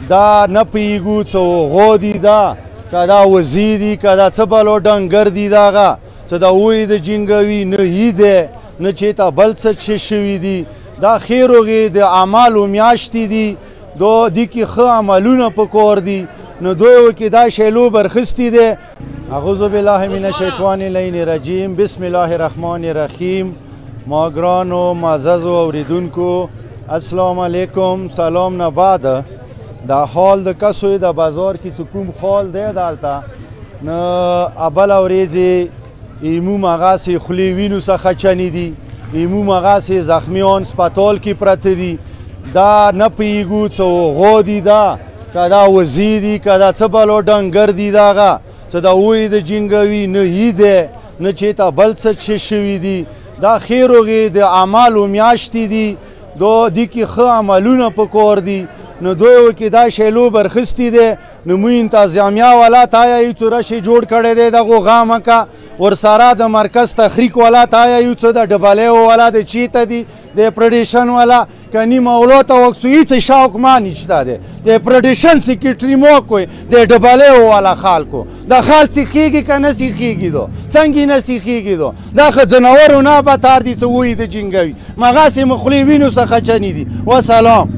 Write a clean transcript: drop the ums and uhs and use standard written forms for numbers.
دا نه پوهېږو څه هغو دي دا که دا وزې دي که دا څه بل ډنګر دي د هغه څه د اوی د جنګوي نه هی دی نه چېرته بل څه شوي دي دا خیر هغې د اعمالو میاشتې دي دې کې ښه عملونه پکار دي نو دوی کې دا شی لوب اخیستی دی. اعوذ بالله من الشیطان الرجیم بسم الله الرحمن الرحیم. ما ګرانو معززو اوریدونکو السلام علیکم. سلام نه بعد دا حال د کسو د بازار کې چې کوم حال دی دلته نه ابله ورځې ایمو مغاسې خولې وینو څخه چنې دي ایمو مغاسې زخمیان سپتال کې پرته دي دا نه پوهېږو څه هغو دي دا که دا وزې دي که دا څه بل ډنګر دي د هغه څه د اوی د جنګوي نه هی دی نه چېرته بل څه شوي دي دا خیر هغې د اعمالو میاشتې دي دې کې ښه عملونه پکار دي نو دوی کې دا شی لوب اخیستی دی نو موږ انتظامیه والا ته یایو چې رشې جوړ کړی دی دغو غامه که ورسره د مرکز تحریک والا ته یایو چې د ډبلیو والا د چیته دي د پرډیشن والا که نیمه اولو ته وکسو هېڅ شوق ما نشته دی د پرډیشن سیکرټري مو کوی د ډبلیو والا خلکو دا خال سیخېږي که نه سیخېږي دو څنګه نه سیخېږي دو دا خو ځناورو نه بتار دي څه وایي د جنګوي مغاسې مو خولې وینو څخه چنې دي وسلام.